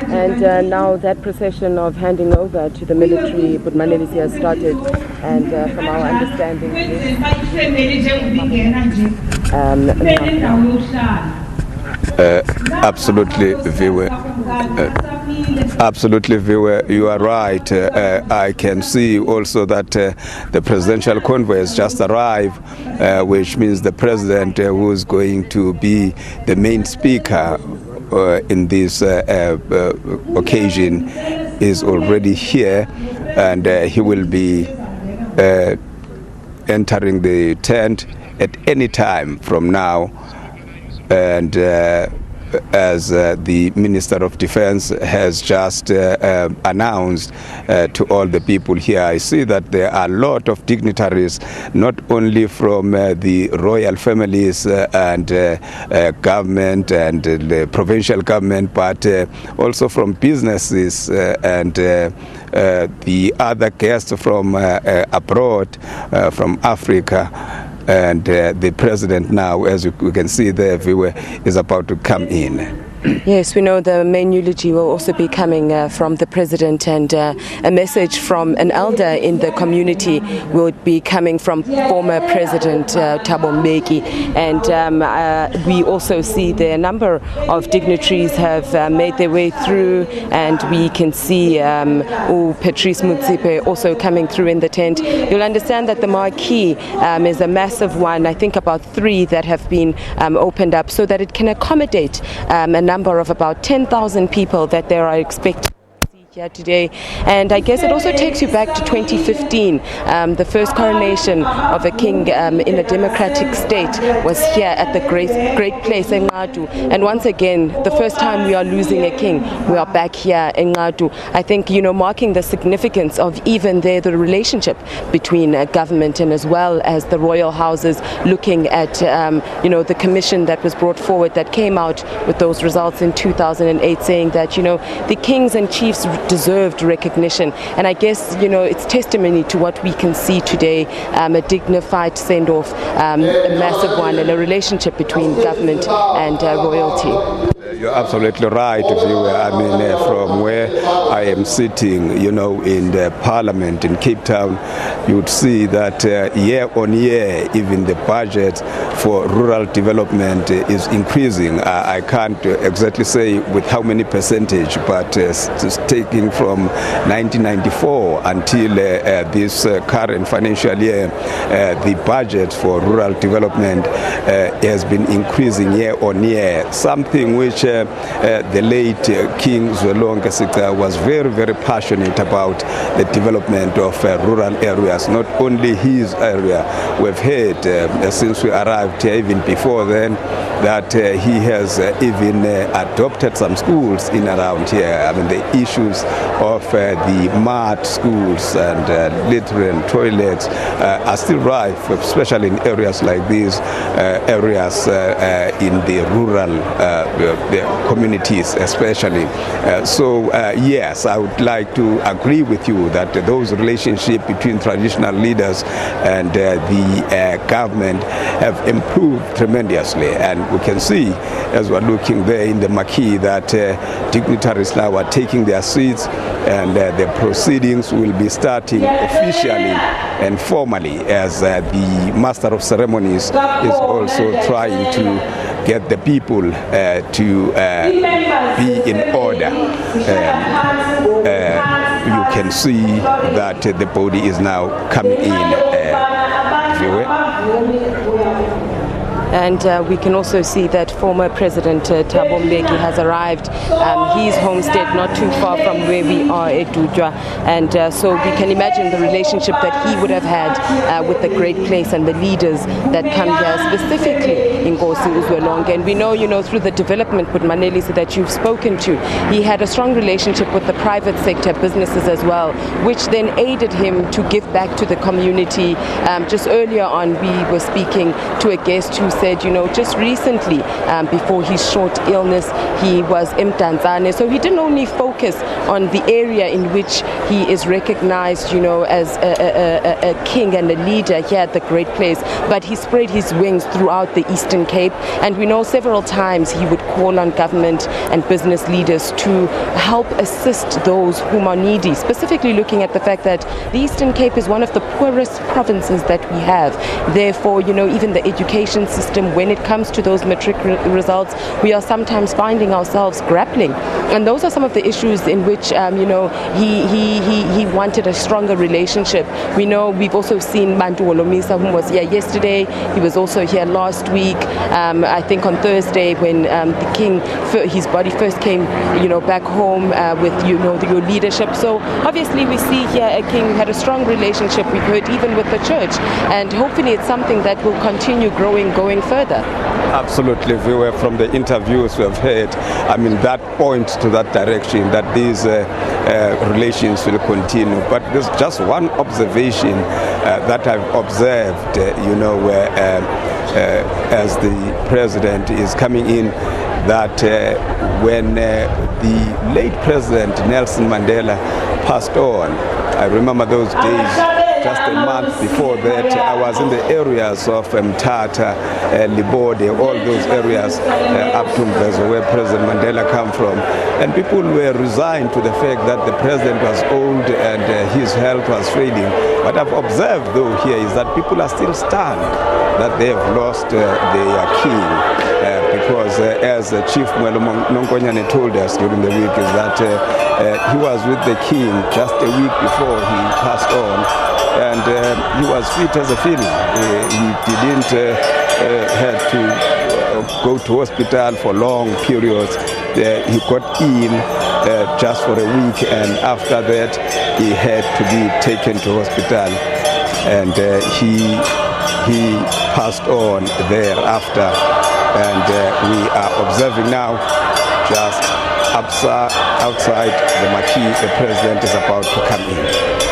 And now that procession of handing over to the military Budmanelisi has started, and from our understanding, absolutely, Viwe, you are right. I can see also that the presidential convoy has just arrived, which means the president who is going to be the main speaker in this occasion is already here, and he will be entering the tent at any time from now. And as the Minister of Defense has just announced to all the people here, I see that there are a lot of dignitaries, not only from the royal families and government and the provincial government, but also from businesses and the other guests from abroad, from Africa. And the president now, as we can see there, is about to come in. Yes, we know the main eulogy will also be coming from the president, and a message from an elder in the community will be coming from former President Thabo Mbeki. And we also see there a number of dignitaries have made their way through, and we can see Patrice Motsepe also coming through in the tent. You'll understand that the marquee is a massive one, I think about 3 that have been opened up so that it can accommodate a number of about 10,000 people that they are expecting here today. And I guess it also takes you back to 2015. The first coronation of a king in a democratic state was here at the Great Place in Nqadu. And once again, the first time we are losing a king, we are back here in Nqadu. I think, marking the significance of even there the relationship between government and as well as the royal houses, looking at, the commission that was brought forward that came out with those results in 2008 saying that, the kings and chiefs deserved recognition. And I guess, it's testimony to what we can see today, a dignified send-off, a massive one, and a relationship between government and royalty. You're absolutely right, from where I am sitting, in the parliament in Cape Town, you would see that year on year, even the budget for rural development is increasing. I can't exactly say with how many percentage, but taking from 1994 until this current financial year, the budget for rural development has been increasing year on year, something which the late King Sigcawu was very, very passionate about the development of rural areas, not only his area. We've heard since we arrived here, even before then, that he has even adopted some schools in around here. The issues of the mud schools and litter and toilets are still rife, especially in areas like these, areas in the rural communities especially. Yes, I would like to agree with you that those relationships between traditional leaders and the government have improved tremendously, and we can see as we're looking there in the marquee that dignitaries now are taking their seats, and the proceedings will be starting officially and formally, as the Master of Ceremonies is also trying to get the people to be in order. You can see that the body is now coming in. And we can also see that former President Thabo Mbeki has arrived. His homestead not too far from where we are at Dudwa. And so we can imagine the relationship that he would have had with the Great Place and the leaders that come here, specifically in Nkosi Uzwelonke. And we know, through the development with Manelisi that you've spoken to, he had a strong relationship with the private sector, businesses as well, which then aided him to give back to the community. Just earlier on, we were speaking to a guest who said said, just recently, before his short illness, he was Mdantsane. So he didn't only focus on the area in which he is recognized, as a king and a leader here at the Great Place, but he spread his wings throughout the Eastern Cape. And we know several times he would call on government and business leaders to help assist those whom are needy, specifically looking at the fact that the Eastern Cape is one of the poorest provinces that we have. Therefore, even the education system, when it comes to those matric results, we are sometimes finding ourselves grappling. And those are some of the issues in which, he wanted a stronger relationship. We know we've also seen Bantu Olomisa, who was here yesterday. He was also here last week, I think on Thursday, when the king, his body first came, back home with, your leadership. So obviously we see here a king who had a strong relationship, we heard, even with the church. And hopefully it's something that will continue going further. Absolutely. We were from the interviews we have heard. That points to that direction, that these relations will continue. But there's just one observation that I've observed, as the president is coming in, that when the late President Nelson Mandela passed on, I remember those days. Just a month before that, I was in the areas of Mthatha, Libode, all those areas up to Mvezo, where President Mandela came from. And people were resigned to the fact that the president was old and his health was failing. What I've observed, though, here is that people are still stunned that they have lost their king. Because as Chief Mwelo Nonkonyane told us during the week, is that he was with the king just a week before he passed on. And he was fit as a fiddle. He didn't have to go to hospital for long periods. He got in just for a week, and after that he had to be taken to hospital, and he passed on thereafter. And we are observing now, just outside the marquee, the president is about to come in.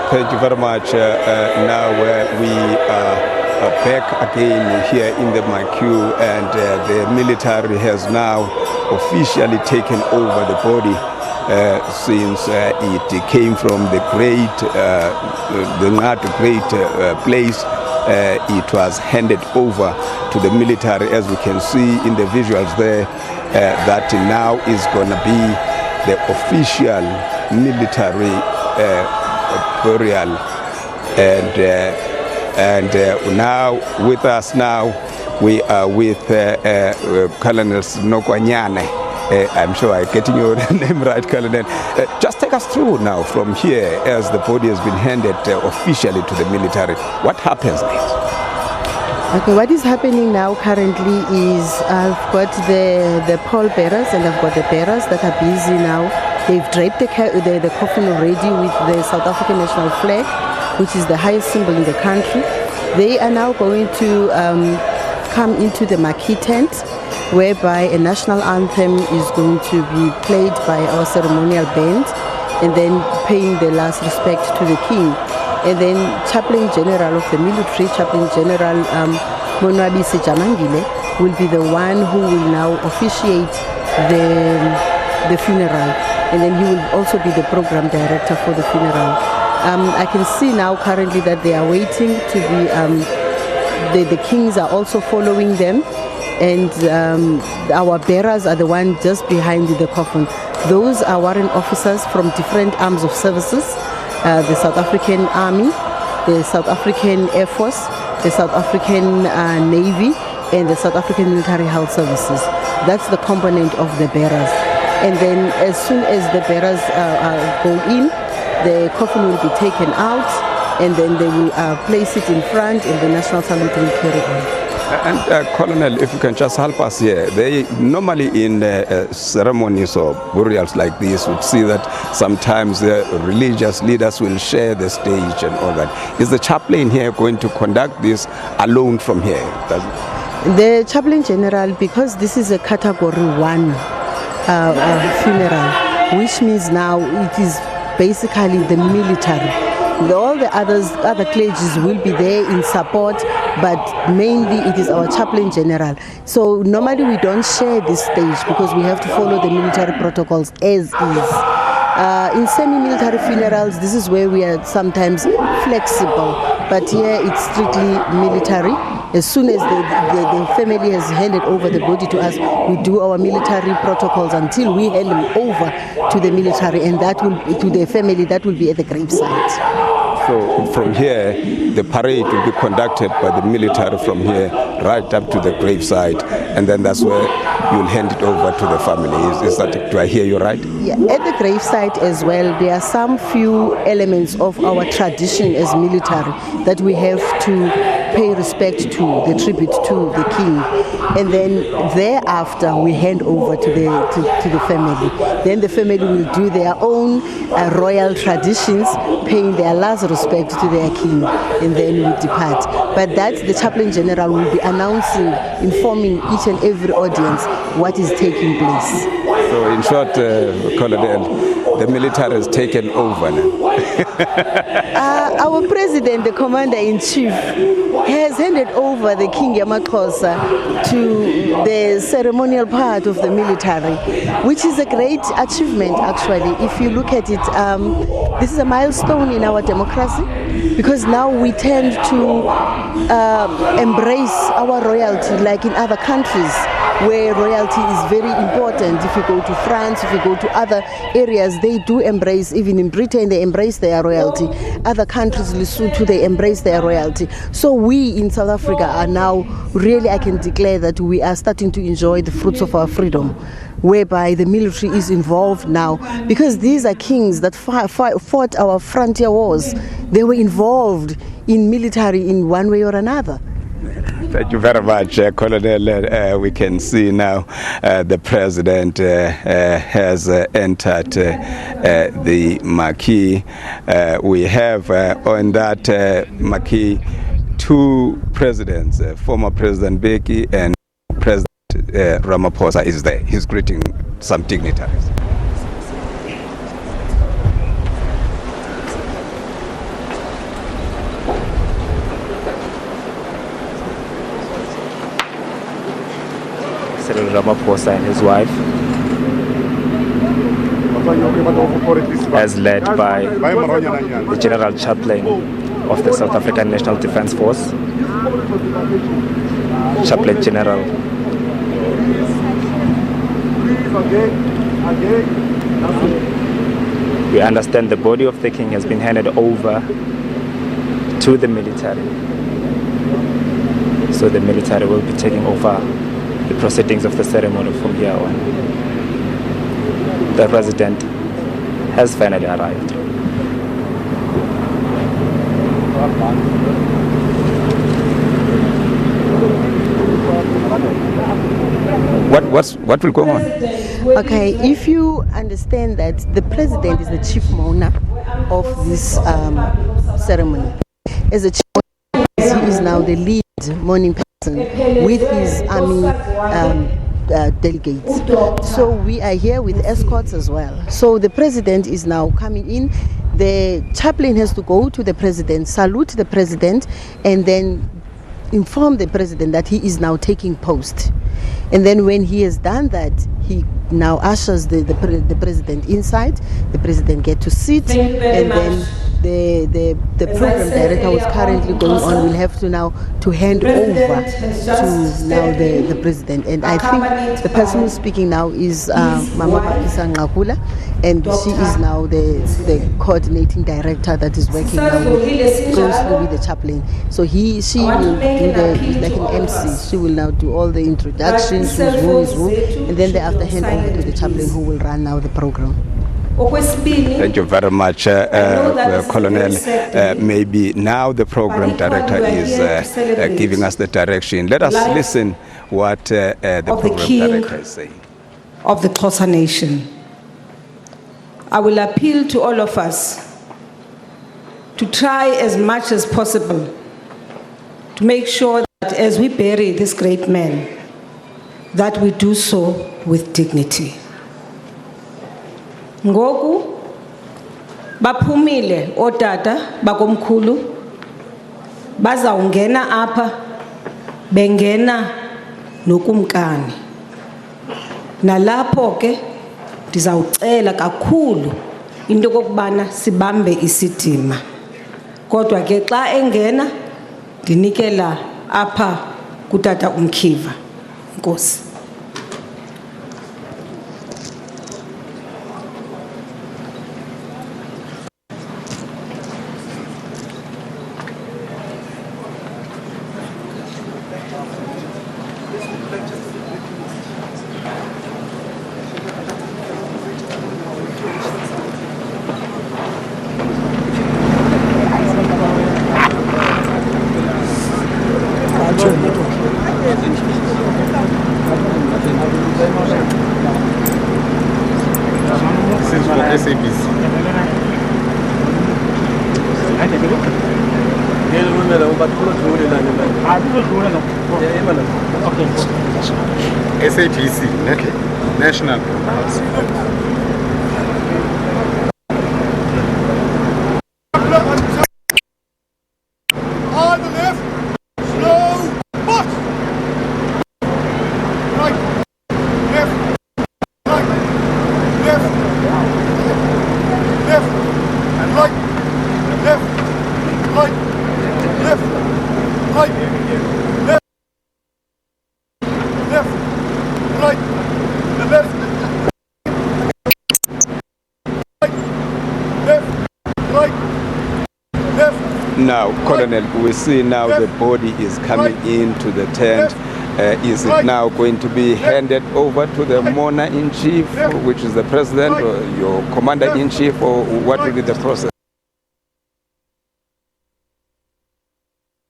Thank you very much. Now we are back again here in the Maquis, and the military has now officially taken over the body since it came from the Nqadu Great Place. It was handed over to the military, as we can see in the visuals there, that now is going to be the official military burial. And And now with us now, we are with Colonel Nokwanyane. I'm sure I'm getting your name right, Colonel. Just take us through now from here as the body has been handed officially to the military. What happens next? Okay, what is happening now currently is I've got the pallbearers and I've got the bearers that are busy now. They've draped the coffin already with the South African national flag, which is the highest symbol in the country. They are now going to come into the marquee tent, whereby a national anthem is going to be played by our ceremonial band, and then paying the last respect to the king. And then Chaplain General of the military, Chaplain General Monwabi Sejamangile, will be the one who will now officiate the funeral. And then he will also be the program director for the funeral. I can see now currently that they are waiting to be, the kings are also following them. And our bearers are the one just behind the coffin. Those are warrant officers from different arms of services, the South African Army, the South African Air Force, the South African Navy, and the South African Military Health Services. That's the component of the bearers. And then as soon as the bearers go in, the coffin will be taken out, and then they will place it in front, and the national salute will carry on. And Colonel, if you can just help us here, they normally in ceremonies or burials like this would see that sometimes the religious leaders will share the stage and all that. Is the chaplain here going to conduct this alone from here? The Chaplain General, because this is a category 1 funeral, which means now it is basically the military. All the other clergies will be there in support, but mainly it is our Chaplain General. So normally we don't share this stage because we have to follow the military protocols as is. In semi-military funerals, this is where we are sometimes flexible, but here it's strictly military. As soon as the family has handed over the body to us, we do our military protocols until we hand them over to the military, and that will to the family. That will be at the gravesite. So from here, the parade will be conducted by the military from here right up to the gravesite, and then that's where you'll hand it over to the family. Is that, do I hear you right? Yeah, at the gravesite as well, there are some few elements of our tradition as military that we have to pay respect to, the tribute to the king, and then thereafter we hand over to the family. Then the family will do their own royal traditions, paying their last respect to their king, and then we depart. But that the Chaplain General will be announcing, informing each and every audience what is taking place. So in short, Colonel, the military has taken over now. Our president, the commander-in-chief, has handed over the King AmaXhosa to the ceremonial part of the military, which is a great achievement actually. If you look at it, this is a milestone in our democracy, because now we tend to embrace our royalty like in other countries, where royalty is very important. If you go to France, if you go to other areas, they do embrace, even in Britain, they embrace their royalty. Other countries, Lesotho, they embrace their royalty. So we in South Africa are now, really I can declare that we are starting to enjoy the fruits of our freedom, whereby the military is involved now, because these are kings that fought our frontier wars. They were involved in military in one way or another. Thank you very much, Colonel. We can see now the president has entered the marquee. We have on that marquee two presidents, former President Beki and President Ramaphosa is there. He's greeting some dignitaries. President Ramaphosa and his wife, as led by the General Chaplain of the South African National Defence Force, Chaplain General. We understand the body of the king has been handed over to the military. So the military will be taking over the proceedings of the ceremony from here on. The president has finally arrived. What will go on? Okay, if you understand that the president is the chief mourner of this ceremony, as a chief mourner, he is now the lead mourning person with his army delegates. So we are here with escorts as well. So the president is now coming in. The chaplain has to go to the president, salute the president, and then inform the president that he is now taking post. And then when he has done that, he now ushers the president inside. The president get to sit, and then the program director who is currently going on will have to now to hand over to now the president. And I think the person who's speaking now is Mama Nqadu, and she is now the coordinating director that is working now closely with the chaplain. So she will do like an MC. She will now do all the introductions, who is who, and then thereafter hand over to the chaplain who will run now the program. Thank you very much, Colonel. Maybe now the program director is giving us the direction. Let us listen what the program director is saying. Of the Xhosa nation. I will appeal to all of us to try as much as possible to make sure that as we bury this great man, that we do so with dignity. Ngoku baphumile otata bakomkhulu bazawungena apha bengena nokumkani. Nalapho ke ndizawucela kakhulu into kokubana sibambe isidima. Kodwa ke xa engena ndinikela apha kutata uMkhiva. Nkosi. SABC. SABC, okay. National. On the left, slow, but right, left, right, left, left, and right, left, right, left, right, left, left, right, and left, right, left, right, left. Now, Colonel, we see now the body is coming into the tent. Is it now going to be handed over to the mourner-in-chief, which is the president, or your commander-in-chief, or what will be the process?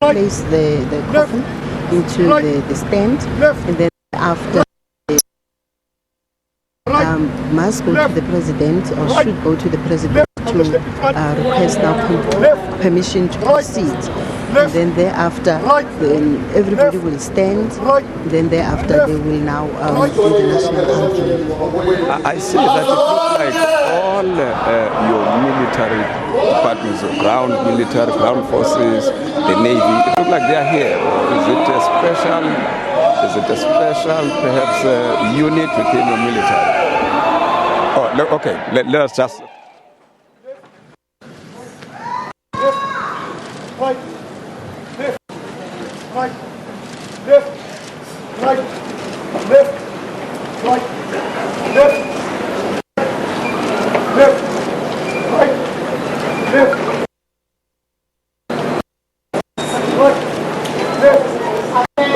Place the coffin into the stand, and then after must go to the president, or should go to the president to request now permission to proceed. And then thereafter, everybody will stand. Then thereafter, they will now do the national anthem. I see that it looks like all your military departments, ground military, ground forces, the Navy, it looks like they are here. Is it a special, perhaps, unit within your military? Oh, okay, let us just... Right, left, right, left, right, left, right, left, left, right, left, right, left.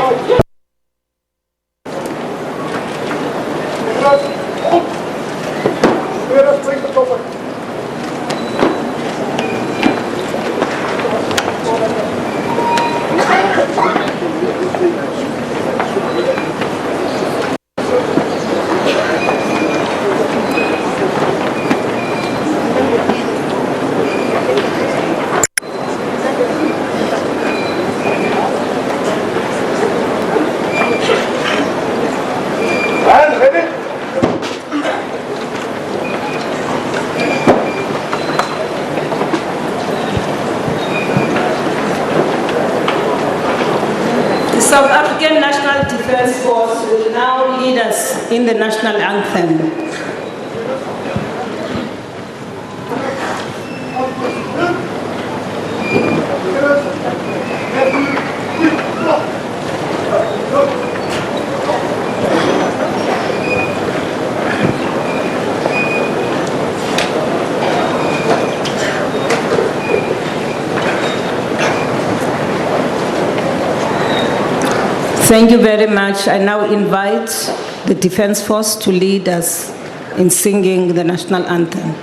South African National Defence Force will now lead us in the national anthem. Thank you very much. I now invite the Defence Force to lead us in singing the national anthem.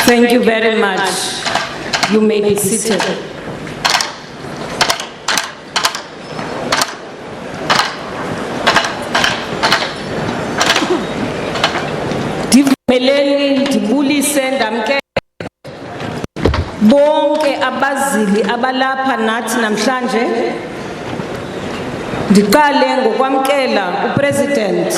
Thank you very much. You may be seated. Ndivumeleni ndibulise ndamkele bonke abazili abalapha nathi namhlanje. Ndiqale ngokwamkela uPresident